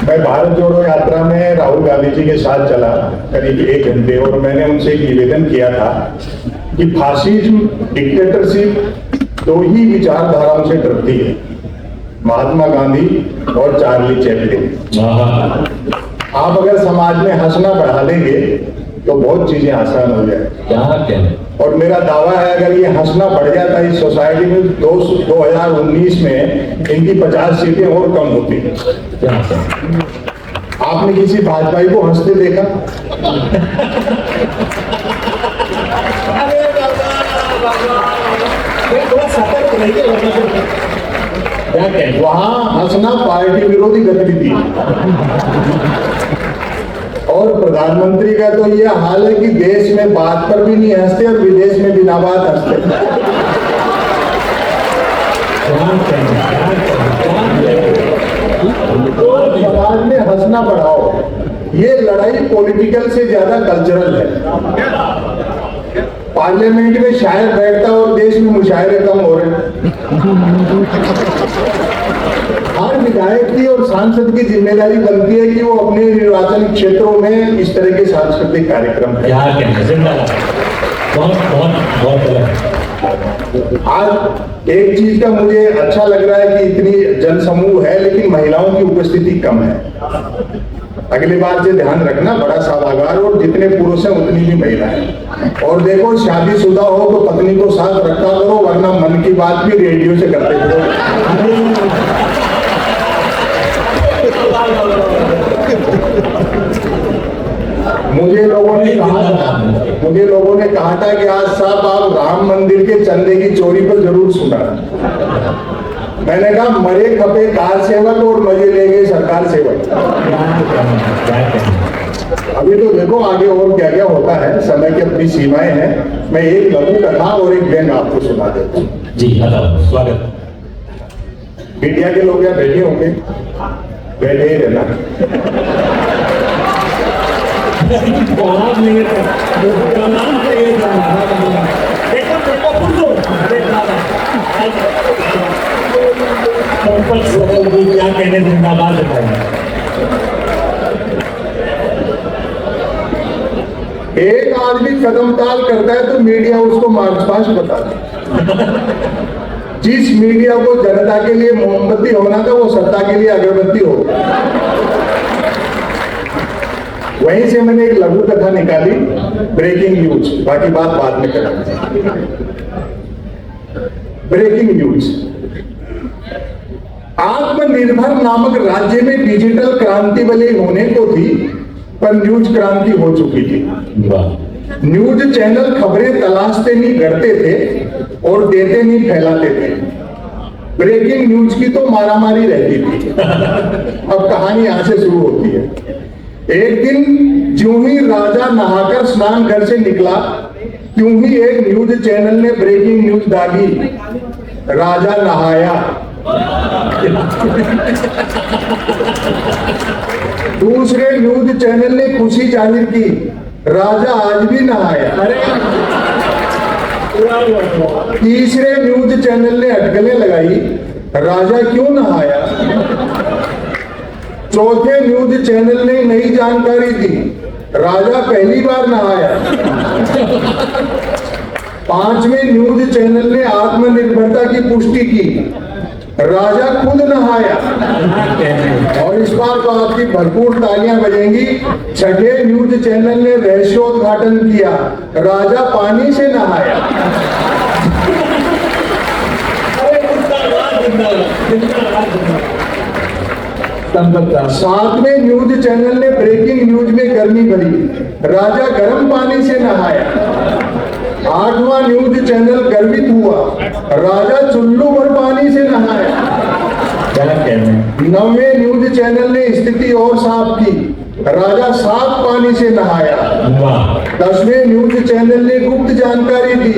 मैं भारत जोड़ो यात्रा में राहुल गांधी जी के साथ चला करीब 1 घंटे, और मैंने उनसे एक निवेदन किया था कि फासिज्म, डिक्टेटरशिप 2 ही विचारधाराओं से डरती है, महात्मा गांधी और चार्ली चैपलिन। आप अगर समाज में हंसना बढ़ा देंगे तो बहुत चीजें आसान हो जाए। और मेरा दावा है अगर ये हंसना बढ़ जाता है इस सोसाइटी में 2019 में इनकी 50 सीटें और कम होती। आपने किसी भाजपाई को हंसते देखा? वहां हंसना पार्टी विरोधी गतिविधि। और प्रधानमंत्री का तो यह हाल है कि देश में बात पर भी नहीं हंसते और विदेश में बिना बात हंसते। तो समाज में हंसना बढ़ाओ, ये लड़ाई पॉलिटिकल से ज्यादा कल्चरल है। पार्लियामेंट में शायर बैठता और देश में मुशायरे कम हो रहे हैं। हर विधायक की और सांसद की जिम्मेदारी बनती है कि वो अपने निर्वाचन क्षेत्रों में इस तरह के सांस्कृतिक कार्यक्रम आज एक चीज का मुझे अच्छा लग रहा है कि इतनी जनसमूह है लेकिन महिलाओं की उपस्थिति कम है। अगली बार से ध्यान रखना, बड़ा सभागार और जितने पुरुष हैं उतनी भी महिलाएं। और देखो शादीशुदा हो तो पत्नी को साथ रखा करो, वरना मन की बात भी रेडियो से करते करो। मुझे लोगों ने कहा था कि आज साहब आप राम मंदिर के चंदे की चोरी पर जरूर सुना। मैंने कहा मरे खपे कार सेवक और मजे ले गए सरकार सेवक। अभी तो देखो आगे और क्या क्या होता है, समय की अपनी सीमाएं हैं। मैं एक लघु कथा और एक व्यंग आपको सुना देता हूँ। जी स्वागत। मीडिया के लोग यहाँ बैठे होंगे, बैठे ही रहना। क्या कहने जिंदाबाद बताएं। एक आदमी कदम ताल करता है तो मीडिया उसको मार्च पास्ट बताता है। जिस मीडिया को जनता के लिए मोमबत्ती होना था वो सत्ता के लिए अगरबत्ती हो। वहीं से मैंने एक लघु कथा निकाली, ब्रेकिंग न्यूज। बाकी बात बाद में करेंगे। Breaking news. आत्मनिर्भर नामक राज्य में डिजिटल क्रांति भले होने को थी, पर न्यूज क्रांति हो चुकी थी। न्यूज चैनल खबरें तलाशते नहीं, गढ़ते थे और देते नहीं, फैलाते थे। ब्रेकिंग न्यूज की तो मारामारी रहती थी। अब कहानी यहां से शुरू होती है। एक दिन ज्यों ही राजा नहाकर स्नान घर से निकला, त्यों ही एक न्यूज चैनल ने ब्रेकिंग न्यूज दागी, राजा नहाया। दूसरे न्यूज चैनल ने खुशी जाहिर की, राजा आज भी नहाया। तीसरे न्यूज चैनल ने अटकलें लगाई, राजा क्यों नहाया। चौथे न्यूज चैनल ने नई जानकारी दी, राजा पहली बार नहाया। पांचवें न्यूज चैनल ने आत्मनिर्भरता की पुष्टि की, राजा खुद नहाया। और इस बार तो आपकी भरपूर तालियां बजेंगी। छठे न्यूज चैनल ने रहस्योद्घाटन किया, राजा पानी से नहाया। सातवें न्यूज चैनल ने ब्रेकिंग न्यूज में गर्मी भरी, राजा गर्म पानी से नहाया। आठवां न्यूज चैनल गर्वित हुआ, राजा चुल्लू भर पानी से नहाया। नौवें न्यूज चैनल ने स्थिति और साफ की, राजा साफ पानी से नहाया। 10वें न्यूज चैनल ने गुप्त जानकारी दी,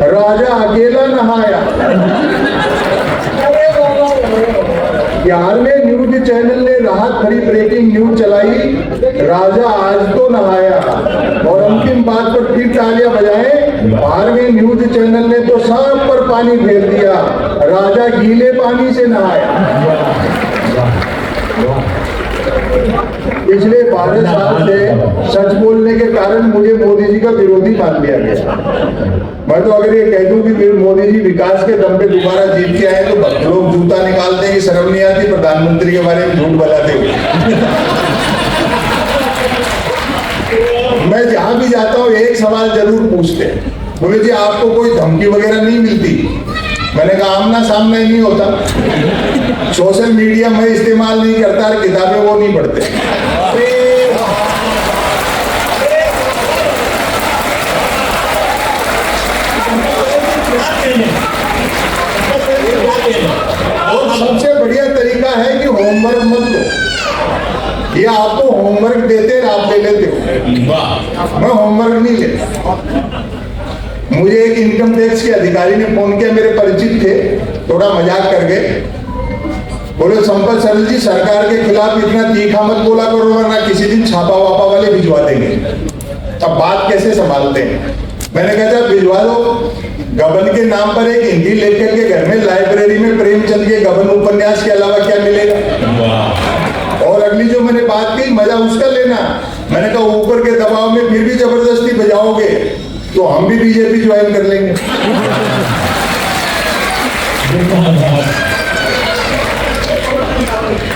राजा अकेला नहाया। 11वें न्यूज चैनल ने राहत भरी ब्रेकिंग न्यूज चलाई, राजा आज तो नहाया। और अंतिम बात पर फिर तालियां बजाएं, 12वें न्यूज चैनल ने तो सब पर पानी फेर दिया, राजा गीले पानी से नहाया। पिछले 12 साल से सच बोलने के कारण मुझे मोदी जी का विरोधी मान लिया गया। मैं तो अगर ये कह दूं कि मोदी जी विकास के दम पे दोबारा जीत के आए तो लोग जूता निकालते हैं कि शर्म नहीं आती प्रधानमंत्री के बारे में झूठ बताते हुए। मैं जहां भी जाता हूं एक सवाल जरूर पूछते हैं, बोले जी आपको कोई धमकी वगैरह नहीं मिलती? मैंने कहा आमना सामना ही नहीं होता, सोशल मीडिया में इस्तेमाल नहीं करता और किताबें वो नहीं पढ़ते। और सबसे बढ़िया तरीका है कि होमवर्क मत लो, ये आपको होमवर्क देते हैं आप ले लेते हो, मैं होमवर्क नहीं लेता। मुझे एक इनकम टैक्स के अधिकारी ने फोन किया, मेरे परिचित थे, थोड़ा मजाक कर गए, बोले संपत सरल जी सरकार के खिलाफ इतना तीखा मत बोला करो वरना किसी दिन छापा वापा वाले भिजवा देंगे। अब बात कैसे संभालते हैं? मैंने कहा था भिजवा दो, गबन के नाम पर एक हिंदी लेखक के घर में लाइब्रेरी में प्रेमचंद के गबन उपन्यास के अलावा क्या मिलेगा? और अगली जो मैंने बात की मजा उसका लेना, मैंने कहा ऊपर के दबाव में फिर भी जबरदस्ती बजाओगे तो हम भी बीजेपी ज्वाइन कर लेंगे।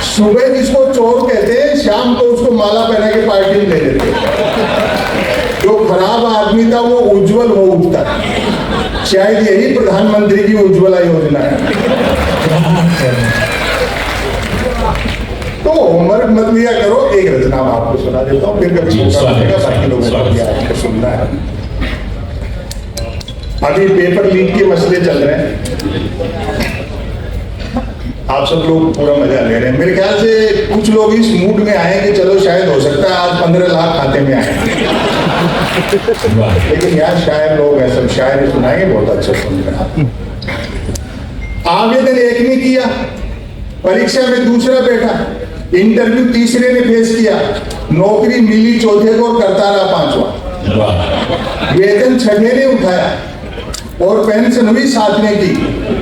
सुबह जिसको चोर कहते हैं शाम को उसको माला पहना के पार्टी में ले लेते हैं। जो खराब आदमी था वो उज्जवल हो उठता, शायद यही प्रधानमंत्री की उज्ज्वला योजना है। तो होमवर्क मत लिया करो, एक रचना मैं आपको सुना देता हूँ, फिर कभी बाकी लोगों को सुनना है। अभी पेपर लीक के मसले चल रहे हैं, आप सब लोग पूरा मजा ले रहे हैं। मेरे ख्याल से कुछ लोग इस मूड में आए कि चलो शायद हो सकता है आज 15 लाख खाते में आए, लेकिन यार शायर लोग हैं, सब शायरी सुनाएंगे, बहुत अच्छा सुन रहे। आवेदन एक ने किया, परीक्षा में दूसरा बैठा, इंटरव्यू तीसरे ने फेस किया, नौकरी मिली चौथे को, करता रहा पांचवा, वेतन छठे ने उठाया और पेंशन हुई सातवें की,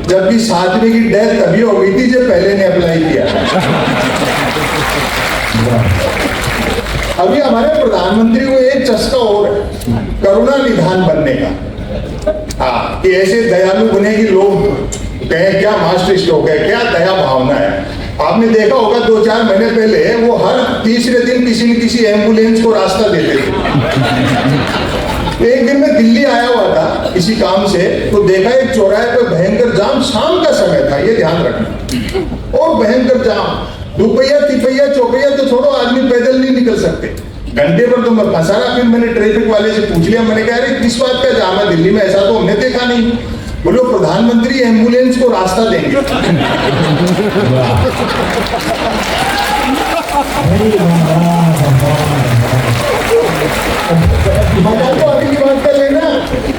जबकि सातवें की डेथ तभी हो गई थी जब पहले ने अप्लाई किया। अभी हमारे प्रधानमंत्री को एक चस्का और है करुणा निधान बनने का, हाँ कि ऐसे दयालु बने कि लोग कहें क्या मास्टर स्ट्रोक है, क्या दया भावना है। आपने देखा होगा 2-4 महीने पहले वो हर तीसरे दिन किसी न किसी एम्बुलेंस को रास्ता देते थे। एक दिन मैं दिल्ली आया हुआ था किसी काम से, तो देखा एक चौराहे पर भयंकर जाम, शाम का समय था, ये ध्यान रखना, और भयंकर जाम, दुपहिया तिपहिया चौपहिया तो छोड़ो, आदमी पैदल नहीं निकल सकते, घंटे पर तो मैं फंसा रहा। फिर मैंने ट्रैफिक वाले से पूछ लिया, मैंने कहा अरे किस बात का जाम है दिल्ली में, ऐसा तो हमने देखा नहीं। बोलो प्रधानमंत्री एम्बुलेंस को रास्ता देंगे।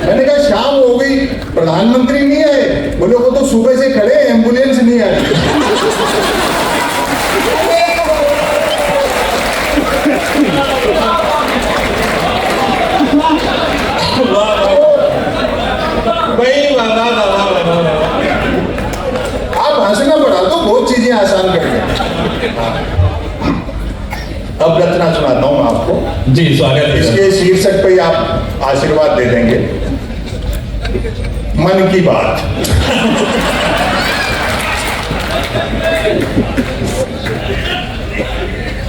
मैंने कहा शाम हो गई प्रधानमंत्री नहीं आए, बोले वो तो सुबह से खड़े एम्बुलेंस नहीं आई। आप हंसना पड़ा तो बहुत चीजें आसान कर दिया। अब रचना सुनाता हूं मैं आपको जी, स्वागत है। इसके शीर्षक पे आप आशीर्वाद दे देंगे, मन की बात।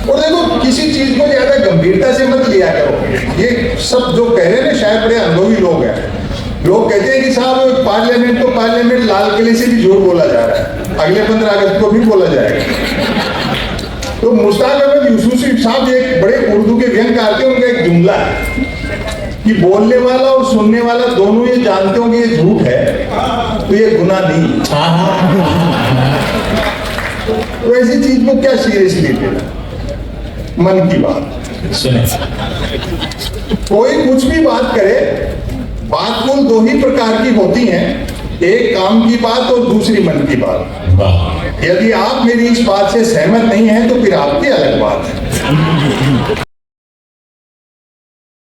और देखो किसी चीज को ज्यादा गंभीरता से मत लिया करो, ये सब जो कह रहे हैं ना शायद बड़े अनुभवी लोग हैं। लोग कहते हैं कि साहब पार्लियामेंट तो पार्लियामेंट, लाल किले से भी झूठ बोला जा रहा है, अगले 15 अगस्त को भी बोला जाएगा। तो मुश्ताक अहमद यूसुफी साहब एक बड़े उर्दू के व्यंग्यकार थे, उनका एक जुमला है कि बोलने वाला और सुनने वाला दोनों ये जानते हो कि ये झूठ है तो ये गुनाह नहीं। तो ऐसी चीज को क्या सीरियसली लेना। मन की बात सुने, कोई कुछ भी बात करे, बात कुल 2 ही प्रकार की होती हैं, एक काम की बात और दूसरी मन की बात। यदि आप मेरी इस बात से सहमत नहीं हैं तो फिर आपकी अलग बात है।